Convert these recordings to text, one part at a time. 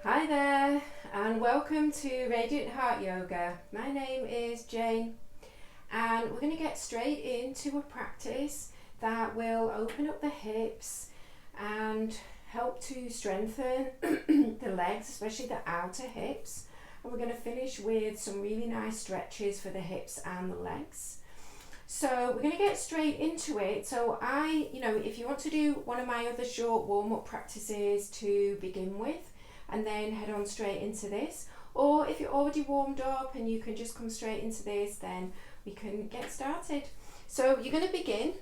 Hi there, and welcome to Radiant Heart Yoga. My name is Jane, and we're going to get straight into a practice that will open up the hips and help to strengthen the legs, especially the outer hips. And we're going to finish with some really nice stretches for the hips and the legs. So we're going to get straight into it. So if you want to do one of my other short warm-up practices to begin with, and then head on straight into this, or if you're already warmed up and you can just come straight into this, then we can get started. So you're going to begin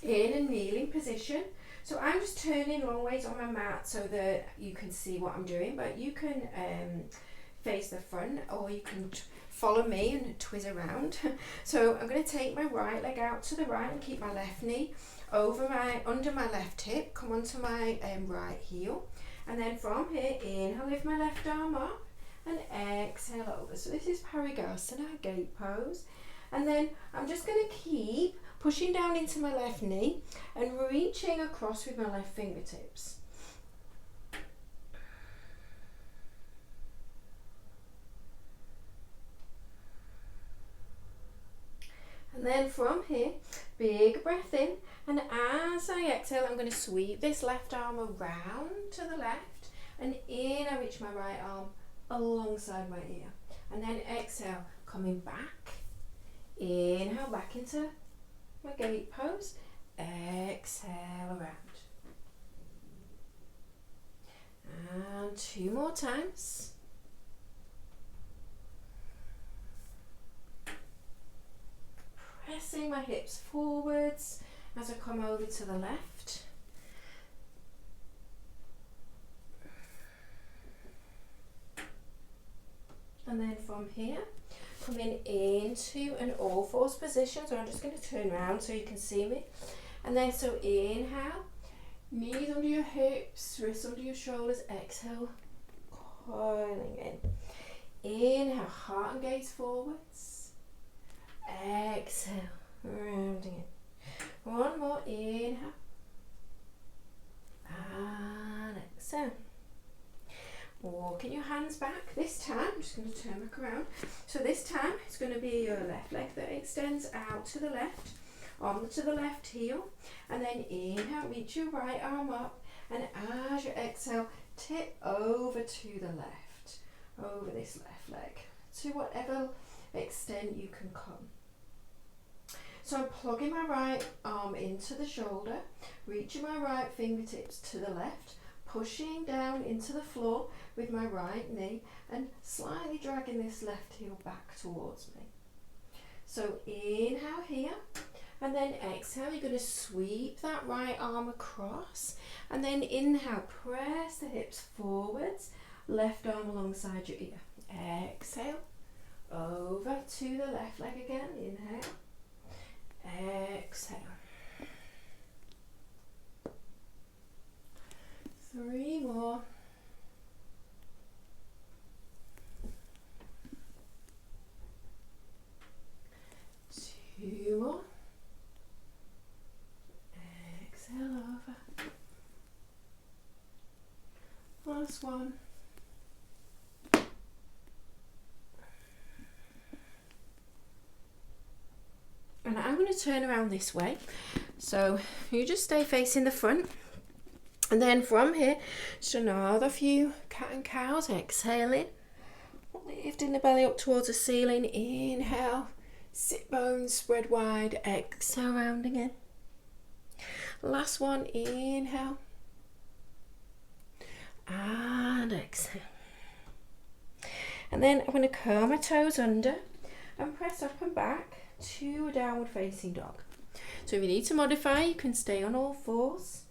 in a kneeling position. So I'm just turning long ways on my mat so that you can see what I'm doing, but you can face the front, or you can follow me and twist around. So I'm going to take my right leg out to the right and keep my left knee under my left hip, come onto my right heel. And then from here, inhale, lift my left arm up and exhale over. So this is Parigasana, gate pose. And then I'm just going to keep pushing down into my left knee and reaching across with my left fingertips. And then from here, big breath in, and as I exhale, I'm going to sweep this left arm around to the left, and in I reach my right arm alongside my ear. And then exhale, coming back, inhale back into my gate pose, exhale around. And 2 more times. Pressing my hips forwards as I come over to the left. And then from here, coming into an all fours position. So I'm just going to turn around so you can see me. And then so inhale, knees under your hips, wrists under your shoulders, exhale, coiling in. Inhale, heart and gaze forwards. Exhale, rounding it. One more, inhale and exhale. Walking your hands back. This time, I'm just going to turn back around. So this time, it's going to be your left leg that extends out to the left, onto the left heel, and then inhale, reach your right arm up, and as you exhale, tip over to the left, over this left leg, to whatever extent you can come. So I'm plugging my right arm into the shoulder, reaching my right fingertips to the left, pushing down into the floor with my right knee and slightly dragging this left heel back towards me. So inhale here, and then exhale, you're going to sweep that right arm across, and then inhale, press the hips forwards, left arm alongside your ear. Exhale, over to the left leg again, inhale. Exhale. 3 more. Two more. Exhale over. Last one. And I'm going to turn around this way, so you just stay facing the front, and then from here just another few cat and cows. Exhaling, lifting the belly up towards the ceiling. Inhale, sit bones spread wide. Exhale, rounding in. Last one, inhale and exhale. And then I'm going to curl my toes under and press up and back to a downward facing dog. So if you need to modify, you can stay on all fours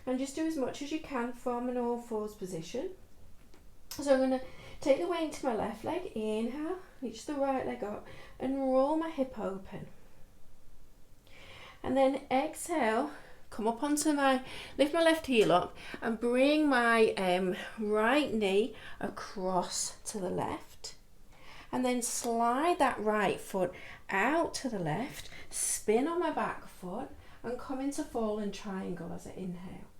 and just do as much as you can from an all fours position. So I'm going to take the weight into my left leg, inhale, reach the right leg up and roll my hip open. And then exhale, come up onto lift my left heel up and bring my right knee across to the left. And then slide that right foot out to the left, spin on my back foot and come into fallen triangle as I inhale.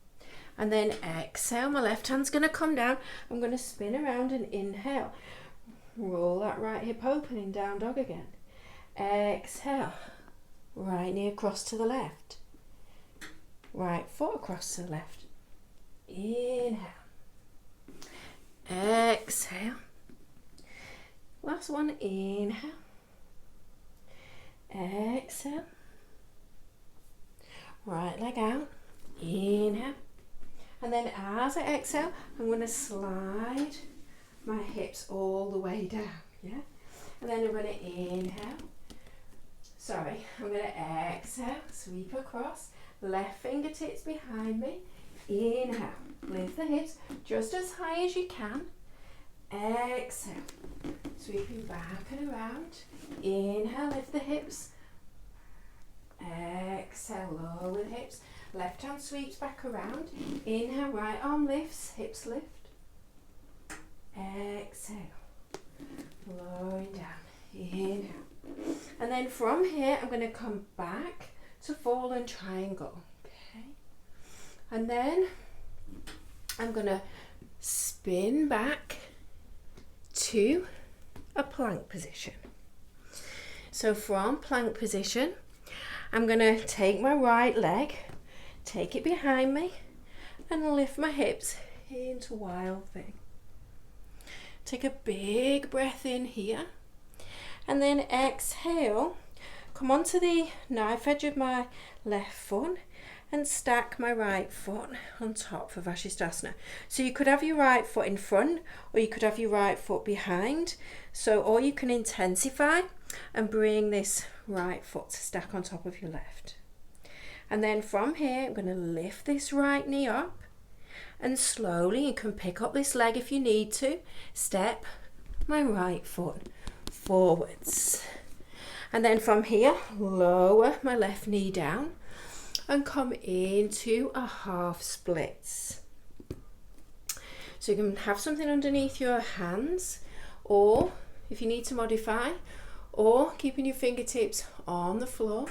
And then exhale, my left hand's going to come down. I'm going to spin around and inhale. Roll that right hip open in down dog again. Exhale, right knee across to the left. Right foot across to the left. Inhale. Exhale. Last one, inhale. Exhale. Right leg out. Inhale. And then as I exhale, I'm going to slide my hips all the way down. Yeah? And then I'm going to inhale. Sorry, I'm going to exhale, sweep across. Left fingertips behind me. Inhale. Lift the hips just as high as you can. Exhale. Sweeping back and around. Inhale, lift the hips. Exhale, lower the hips. Left hand sweeps back around. Inhale, right arm lifts, hips lift. Exhale. Lowering down. Inhale. And then from here, I'm going to come back to fallen triangle. Okay. And then I'm going to spin back to a plank position. So from plank position, I'm going to take my right leg, take it behind me, and lift my hips into wild thing. Take a big breath in here, and then exhale, come onto the knife edge of my left foot and stack my right foot on top of Vashisthasana. So you could have your right foot in front, or you could have your right foot behind. So, or you can intensify and bring this right foot to stack on top of your left. And then from here, I'm going to lift this right knee up, and slowly, you can pick up this leg if you need to, step my right foot forwards. And then from here, lower my left knee down and come into a half splits. So you can have something underneath your hands, or if you need to modify, or keeping your fingertips on the floor.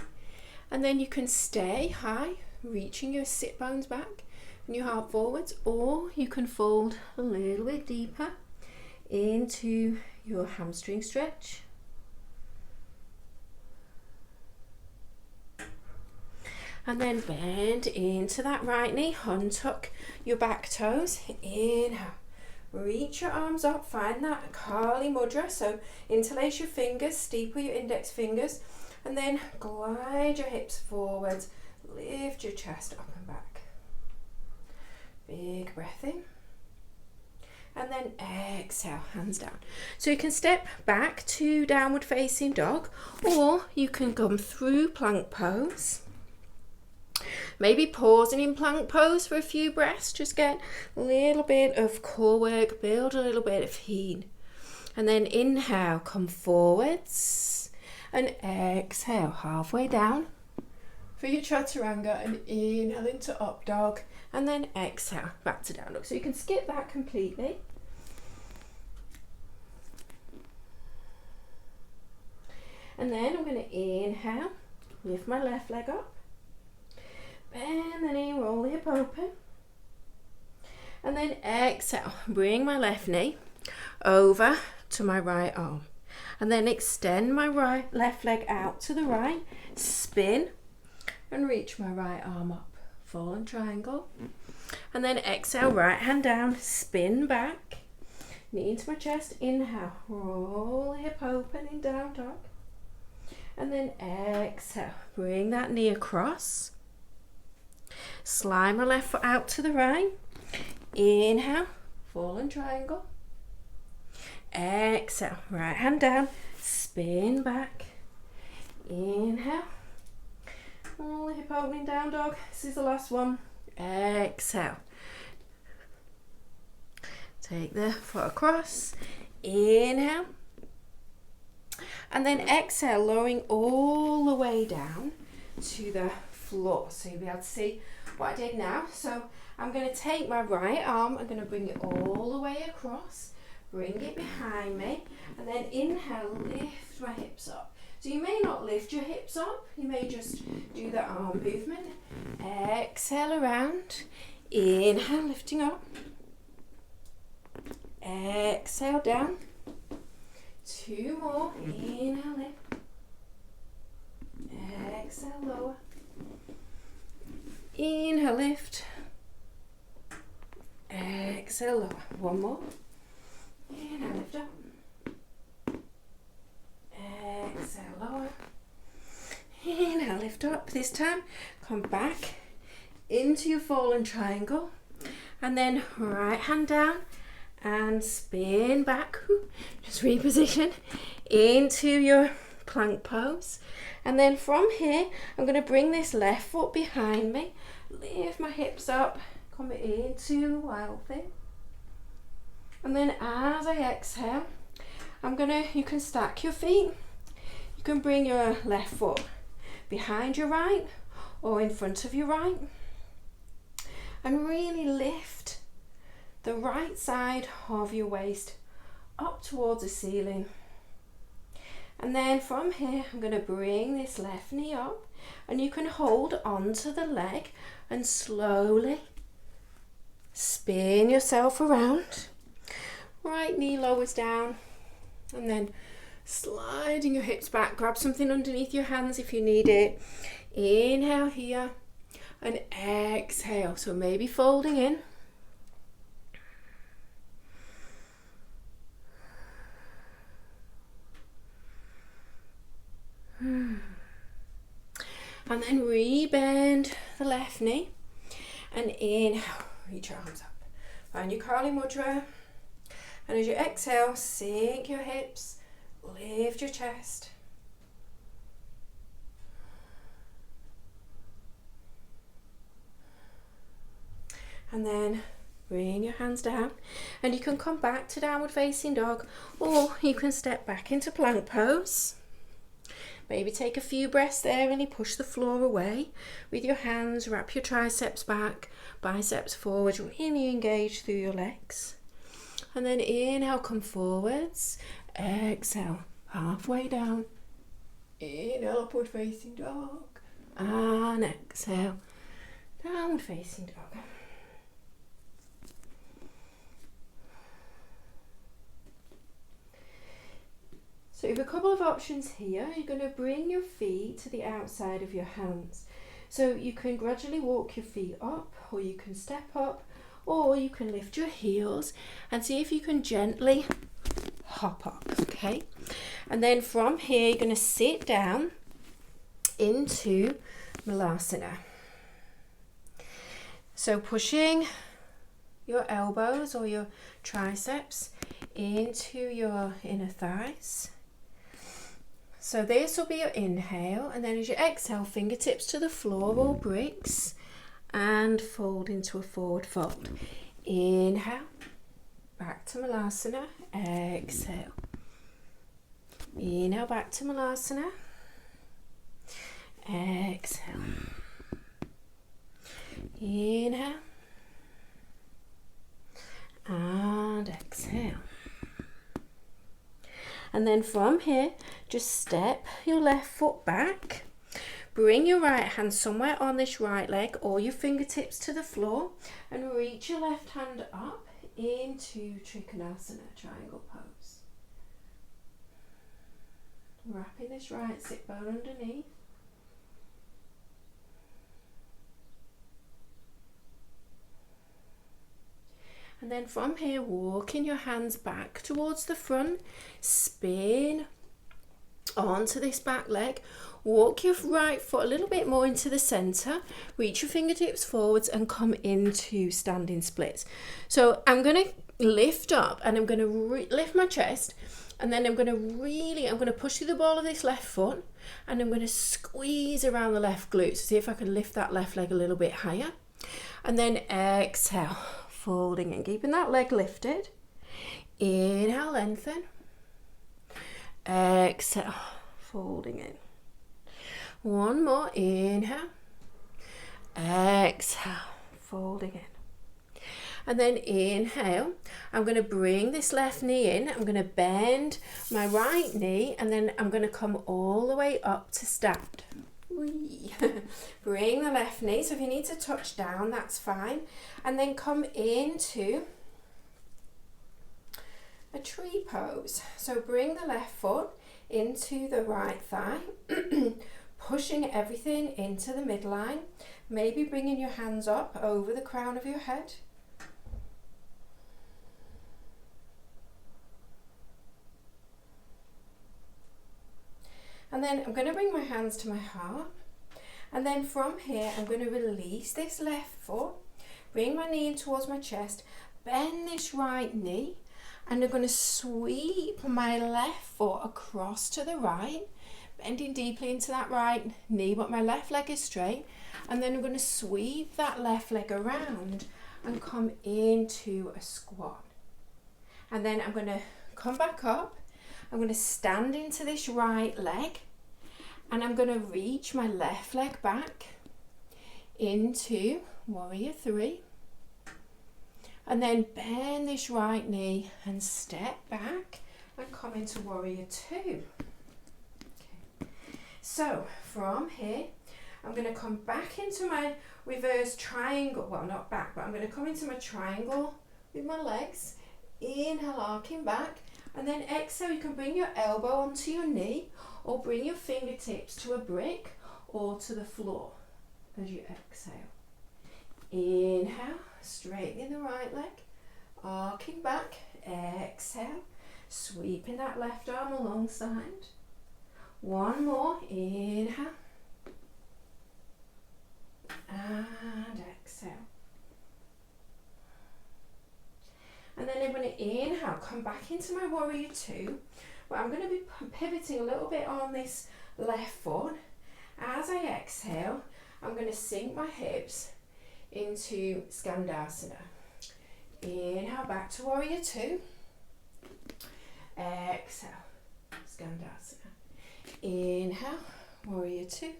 And then you can stay high, reaching your sit bones back and your heart forwards, or you can fold a little bit deeper into your hamstring stretch. And then bend into that right knee, untuck your back toes, inhale. Reach your arms up, find that Kali Mudra, so interlace your fingers, steeple your index fingers, and then glide your hips forwards, lift your chest up and back. Big breath in. And then exhale, hands down. So you can step back to downward facing dog, or you can come through plank pose. Maybe pausing in plank pose for a few breaths, just get a little bit of core work, build a little bit of heat. And then inhale, come forwards, and exhale, halfway down for your chaturanga, and inhale into up dog, and then exhale, back to down dog. So you can skip that completely. And then I'm going to inhale, lift my left leg up, bend the knee, roll the hip open, and then exhale, bring my left knee over to my right arm, and then extend my left leg out to the right, spin and reach my right arm up, fallen triangle, and then exhale, right hand down, spin back, knee into my chest, inhale, roll the hip open in down dog, and then exhale, bring that knee across, slide my left foot out to the right, inhale, fallen triangle, exhale, right hand down, spin back, inhale, roll the hip opening down dog, this is the last one, exhale, take the foot across, inhale, and then exhale, lowering all the way down to the floor, so you'll be able to see what I did now. So I'm going to take my right arm, I'm going to bring it all the way across, bring it behind me, and then inhale, lift my hips up. So you may not lift your hips up, you may just do the arm movement. Exhale around, Inhale, lifting up. Exhale, down. 2 more. Inhale, lift. Exhale, lower. Inhale, lift. Exhale, lower. 1 more. Inhale, lift up. Exhale, lower. Inhale, lift up. This time, come back into your fallen triangle. And then right hand down and spin back. Just reposition into your plank pose. And then from here, I'm going to bring this left foot behind me. Lift my hips up. Come into wild thing. And then as I exhale, you can stack your feet. You can bring your left foot behind your right or in front of your right. And really lift the right side of your waist up towards the ceiling. And then from here, I'm going to bring this left knee up, and you can hold onto the leg and slowly spin yourself around. Right knee lowers down, and then sliding your hips back. Grab something underneath your hands if you need it. Inhale here and exhale. So maybe folding in. And then rebend the left knee and inhale, reach your arms up. Find your Kali Mudra, and as you exhale, sink your hips, lift your chest. And then bring your hands down, and you can come back to downward facing dog, or you can step back into plank pose. Maybe take a few breaths there, really push the floor away with your hands, wrap your triceps back, biceps forward, really engage through your legs. And then inhale, come forwards, exhale, halfway down, inhale, upward facing dog, and exhale, downward facing dog. So you have a couple of options here. You're going to bring your feet to the outside of your hands. So you can gradually walk your feet up, or you can step up, or you can lift your heels and see if you can gently hop up, okay? And then from here, you're going to sit down into Malasana. So pushing your elbows or your triceps into your inner thighs. So this will be your inhale, and then as you exhale, fingertips to the floor or bricks, and fold into a forward fold. Inhale, back to Malasana, exhale. Inhale, back to Malasana, exhale. Inhale, and exhale. And then from here, just step your left foot back. Bring your right hand somewhere on this right leg, or your fingertips to the floor, and reach your left hand up into Trikonasana, triangle pose. Wrapping this right sit bone underneath. And then from here, walking your hands back towards the front, spin onto this back leg, walk your right foot a little bit more into the center, reach your fingertips forwards and come into standing splits. So I'm going to lift up, and I'm going to lift my chest, and then I'm going to push through the ball of this left foot, and I'm going to squeeze around the left glute. So see if I can lift that left leg a little bit higher, and then exhale, folding and keeping that leg lifted. Inhale, lengthen. Exhale, folding in. One more, inhale. Exhale, folding in. And then inhale, I'm going to bring this left knee in. I'm going to bend my right knee, and then I'm going to come all the way up to stand. Bring the left knee, so if you need to touch down, that's fine. And then come into a tree pose. So bring the left foot into the right thigh, pushing everything into the midline. Maybe bringing your hands up over the crown of your head. And then I'm going to bring my hands to my heart. And then from here, I'm going to release this left foot, bring my knee in towards my chest, bend this right knee, and I'm going to sweep my left foot across to the right, bending deeply into that right knee, but my left leg is straight. And then I'm going to sweep that left leg around and come into a squat. And then I'm going to come back up. I'm going to stand into this right leg, and I'm going to reach my left leg back into warrior three, and then bend this right knee and step back and come into warrior two. Okay. So from here, I'm going to come back into my reverse triangle. Well, not back, but I'm going to come into my triangle with my legs. Inhale, arcing back. And then exhale, you can bring your elbow onto your knee or bring your fingertips to a brick or to the floor as you exhale. Inhale, straightening the right leg, arcing back. Exhale, sweeping that left arm alongside. One more, inhale. And exhale. And then I'm going to inhale, come back into my warrior two. But I'm going to be pivoting a little bit on this left foot. As I exhale, I'm going to sink my hips into Skandasana. Inhale, back to warrior two. Exhale, Skandasana. Inhale, warrior two.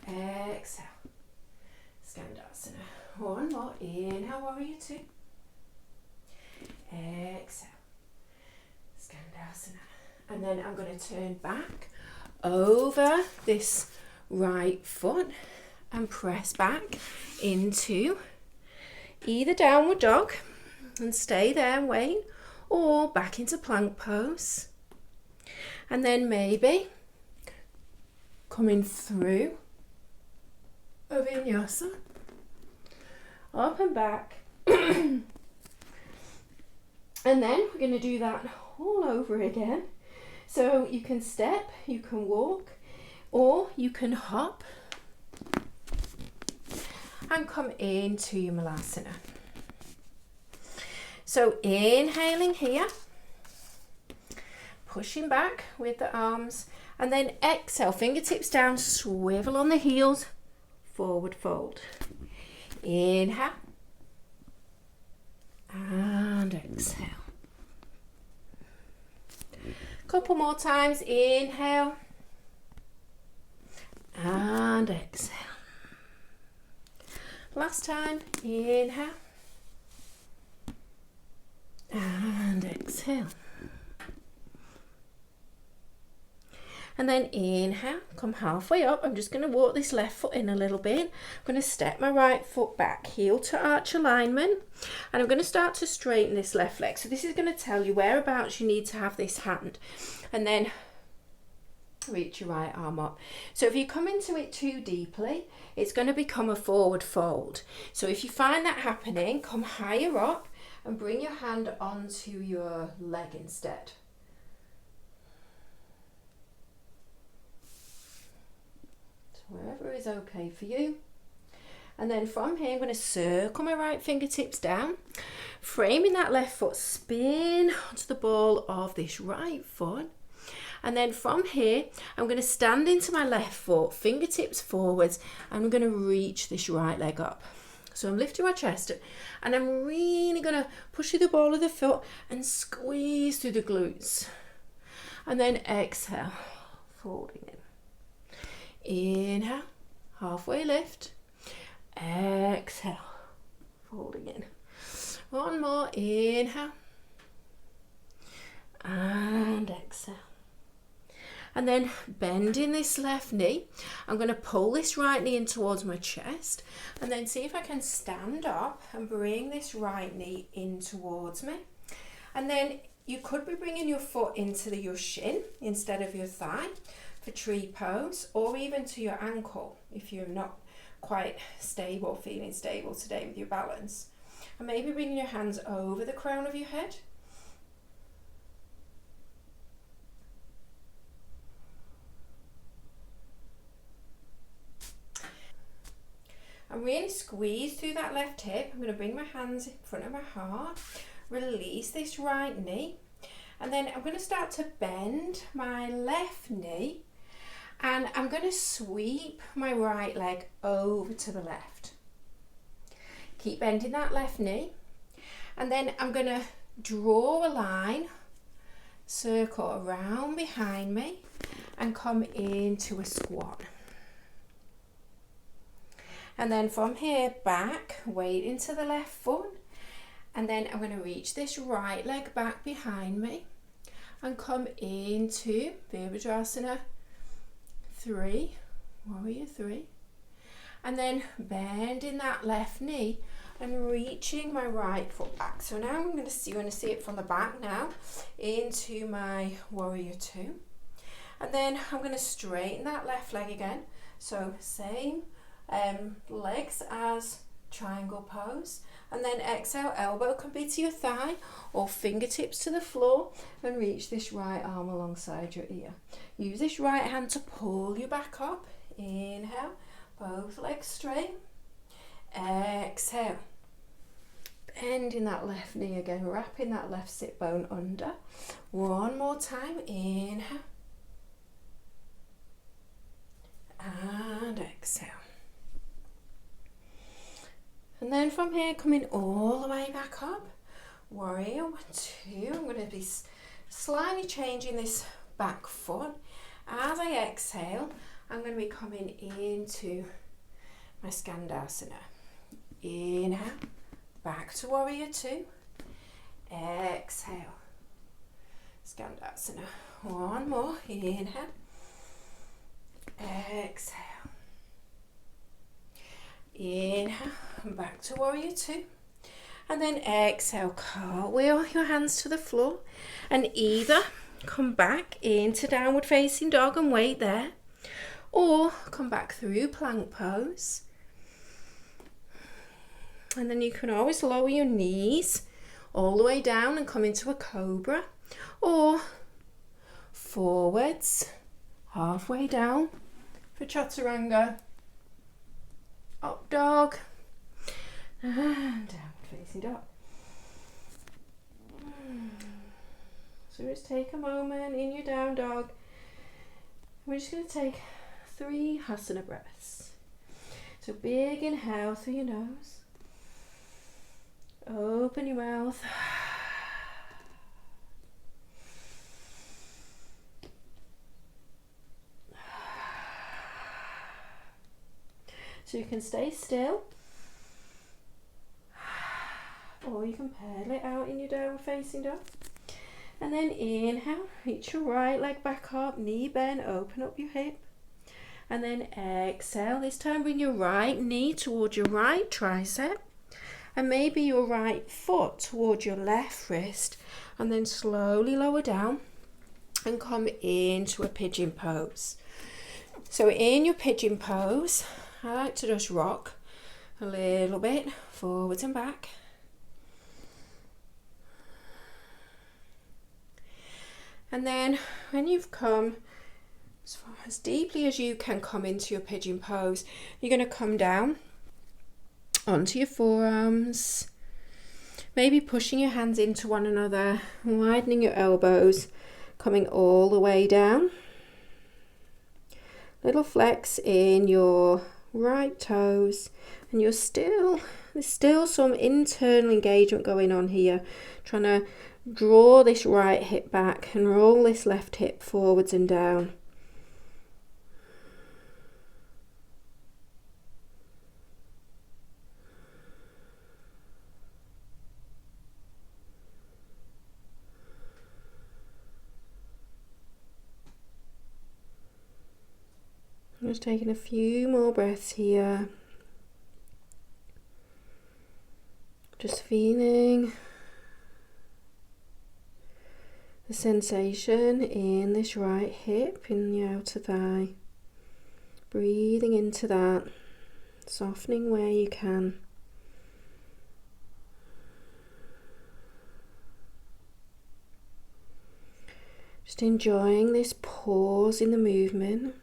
Exhale, Skandasana. One more, inhale, warrior two. Exhale, Skandasana. And then I'm going to turn back over this right foot and press back into either downward dog and stay there and wait, or back into plank pose. And then maybe coming through a vinyasa, up and back. And then we're going to do that all over again. So you can step, you can walk, or you can hop and come into your Malasana. So inhaling here, pushing back with the arms, and then exhale, fingertips down, swivel on the heels, forward fold. Inhale. And exhale. Couple more times. Inhale. And exhale. Last time. Inhale. And exhale. And then inhale, come halfway up. I'm just going to walk this left foot in a little bit. I'm going to step my right foot back, heel to arch alignment. And I'm going to start to straighten this left leg. So this is going to tell you whereabouts you need to have this hand. And then reach your right arm up. So if you come into it too deeply, it's going to become a forward fold. So if you find that happening, come higher up and bring your hand onto your leg instead. Wherever is okay for you. And then from here, I'm going to circle my right fingertips down, framing that left foot, spin onto the ball of this right foot. And then from here, I'm going to stand into my left foot, fingertips forwards, and I'm going to reach this right leg up. So I'm lifting my chest and I'm really going to push through the ball of the foot and squeeze through the glutes. And then exhale, folding in. Inhale, halfway lift. Exhale, folding in. One more, inhale. And exhale. And then bending this left knee, I'm going to pull this right knee in towards my chest, and then see if I can stand up and bring this right knee in towards me. And then you could be bringing your foot into your shin instead of your thigh for tree pose, or even to your ankle if you're not quite stable, feeling stable today with your balance. And maybe bringing your hands over the crown of your head. And really squeeze through that left hip. I'm going to bring my hands in front of my heart, release this right knee, and then I'm going to start to bend my left knee, and I'm going to sweep my right leg over to the left. Keep bending that left knee, and then I'm going to draw a line, circle around behind me, and come into a squat. And then from here back, weight into the left foot, and then I'm going to reach this right leg back behind me and come into Virabhadrasana 3, Warrior 3, and then bending that left knee and reaching my right foot back. So now I'm going to see it from the back now into my Warrior 2, and then I'm going to straighten that left leg again. So same legs as triangle pose, and then exhale, elbow can be to your thigh or fingertips to the floor, and reach this right arm alongside your ear. Use this right hand to pull you back up. Inhale, both legs straight. Exhale, bending that left knee again, wrapping that left sit bone under. One more time. Inhale and exhale. And then from here, coming all the way back up, Warrior 1, 2. I'm going to be slightly changing this back foot. As I exhale, I'm going to be coming into my Skandasana. Inhale, back to Warrior 2. Exhale, Skandasana. One more. Inhale, exhale. Inhale, back to Warrior 2, and then exhale, cartwheel your hands to the floor, and either come back into downward facing dog and wait there, or come back through plank pose. And then you can always lower your knees all the way down and come into a cobra, or forwards halfway down for chaturanga. Up dog and down facing dog. So just take a moment in your down dog. We're just going to take 3 Hasana breaths. So big inhale through your nose. Open your mouth. So you can stay still, or you can pedal it out in your downward facing dog. And then inhale, reach your right leg back up, knee bend, open up your hip. And then exhale, this time bring your right knee towards your right tricep, and maybe your right foot towards your left wrist, and then slowly lower down and come into a pigeon pose. So in your pigeon pose, I like to just rock a little bit forwards and back. And then when you've come as deeply as you can come into your pigeon pose, you're going to come down onto your forearms, maybe pushing your hands into one another, widening your elbows, coming all the way down. Little flex in your right toes, and there's still some internal engagement going on here, trying to draw this right hip back and roll this left hip forwards and down. Just taking a few more breaths here. Just feeling the sensation in this right hip, in the outer thigh. Breathing into that, softening where you can. Just enjoying this pause in the movement.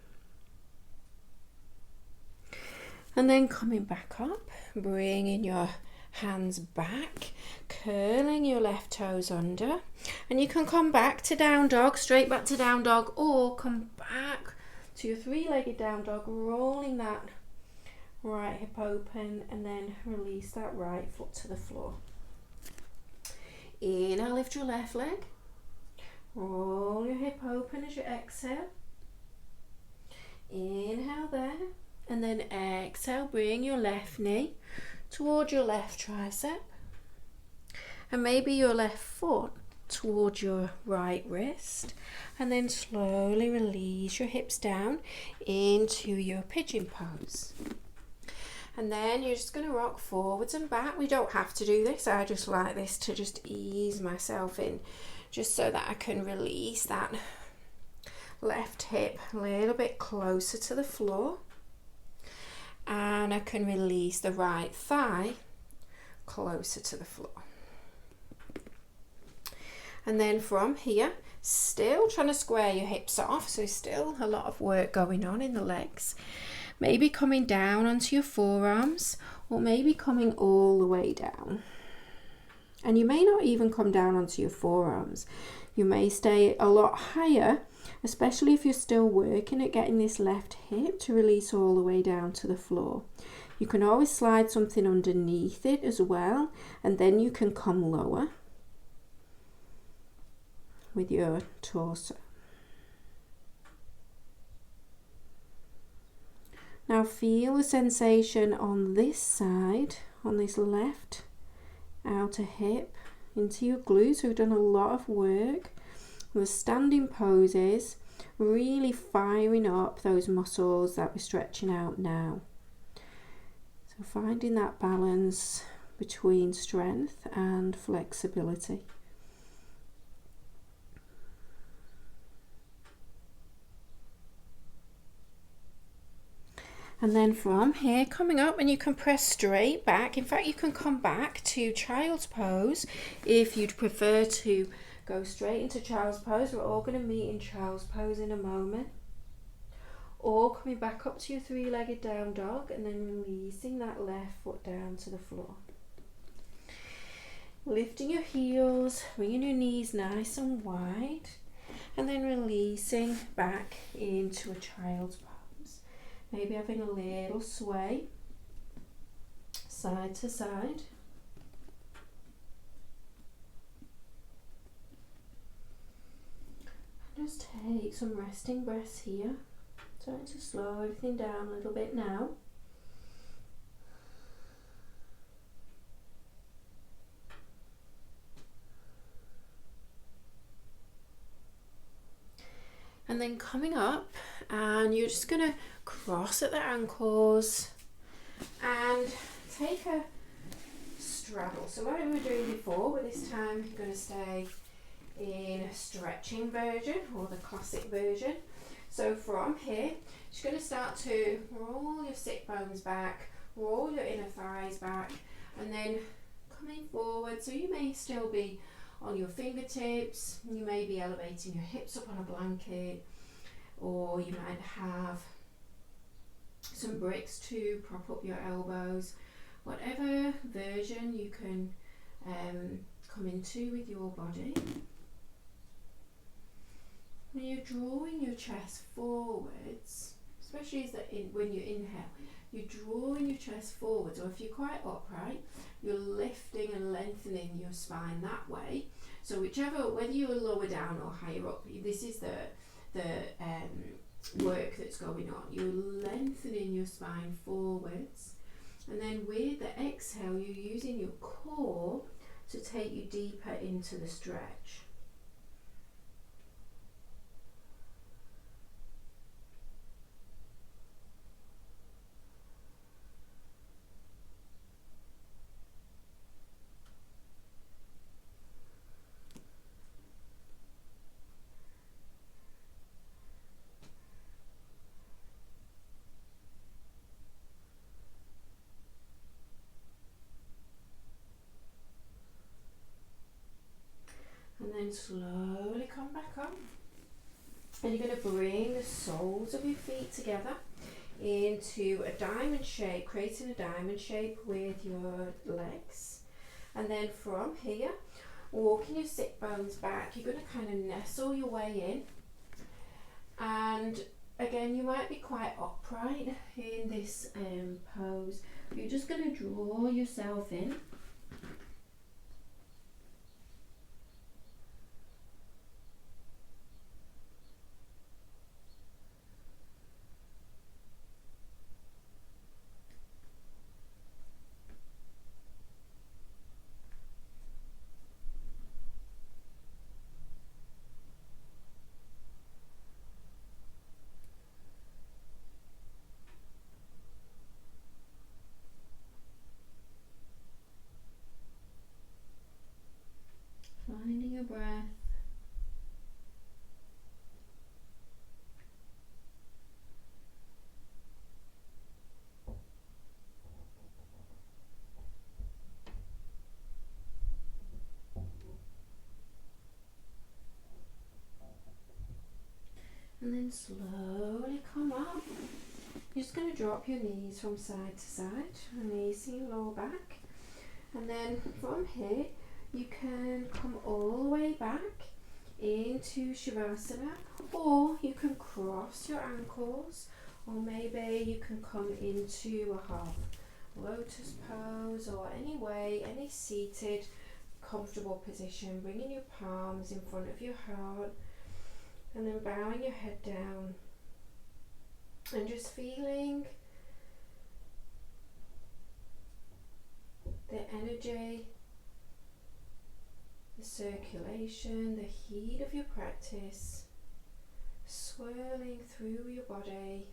And then coming back up, bringing your hands back, curling your left toes under. And you can come back to down dog, straight back to down dog, or come back to your three-legged down dog, rolling that right hip open, and then release that right foot to the floor. Inhale, lift your left leg. Roll your hip open as you exhale. Inhale there, and then exhale, bring your left knee towards your left tricep, and maybe your left foot towards your right wrist, and then slowly release your hips down into your pigeon pose. And then you're just going to rock forwards and back. We don't have to do this, I just like this to just ease myself in, just so that I can release that left hip a little bit closer to the floor, and I can release the right thigh closer to the floor. And then from here, still trying to square your hips off, so still a lot of work going on in the legs. Maybe coming down onto your forearms, or maybe coming all the way down. And you may not even come down onto your forearms. You may stay a lot higher, especially if you're still working at getting this left hip to release all the way down to the floor. You can always slide something underneath it as well, and then you can come lower with your torso. Now feel the sensation on this side, on this left outer hip, into your glutes. We've done a lot of work. The standing poses, really firing up those muscles that we're stretching out now. So finding that balance between strength and flexibility. And then from here, coming up, and you can press straight back. In fact, you can come back to child's pose if you'd prefer to go straight into child's pose. We're all going to meet in child's pose in a moment. Or coming back up to your three-legged down dog, and then releasing that left foot down to the floor. Lifting your heels, bringing your knees nice and wide, and then releasing back into a child's pose. Maybe having a little sway, side to side. And just take some resting breaths here. Trying to slow everything down a little bit now. And then coming up, and you're just going to cross at the ankles and take a straddle. So like we were doing before, but this time you're going to stay in a stretching version, or the classic version. So from here, you're going to start to roll your sit bones back, roll your inner thighs back, and then coming forward. So you may still be on your fingertips, you may be elevating your hips up on a blanket, or you might have some bricks to prop up your elbows. Whatever version you can come into with your body. When you're drawing your chest forwards, especially when you inhale, you're drawing your chest forwards, or if you're quite upright, you're lifting and lengthening your spine that way. So whether you're lower down or higher up, this is the work that's going on. You're lengthening your spine forwards, and then with the exhale, you're using your core to take you deeper into the stretch. slowly come back up. And you're going to bring the soles of your feet together into a diamond shape, creating a diamond shape with your legs. And then from here, walking your sit bones back, you're going to kind of nestle your way in. And again, you might be quite upright in this pose. You're just going to draw yourself in. Finding your breath. And then slowly come up. You're just going to drop your knees from side to side, releasing your lower back. And then from here, you can come all the way back into Shavasana, or you can cross your ankles, or maybe you can come into a half lotus pose, or any way, any seated comfortable position, bringing your palms in front of your heart, and then bowing your head down and just feeling the energy, the circulation, the heat of your practice swirling through your body.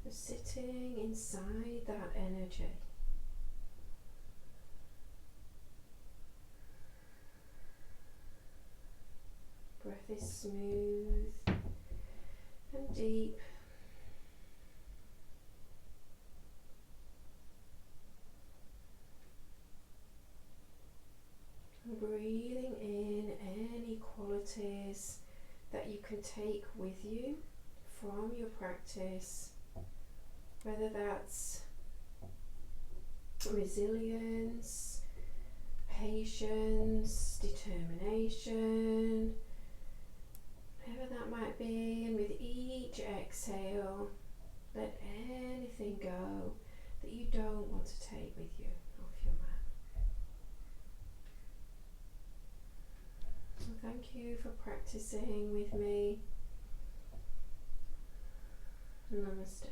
Just sitting inside that energy. Breath is smooth and deep. And breathing in any qualities that you can take with you from your practice, whether that's resilience, patience, determination, whatever that might be. And with each exhale, let anything go that you don't want to take with you off your mat. So thank you for practicing with me. Namaste.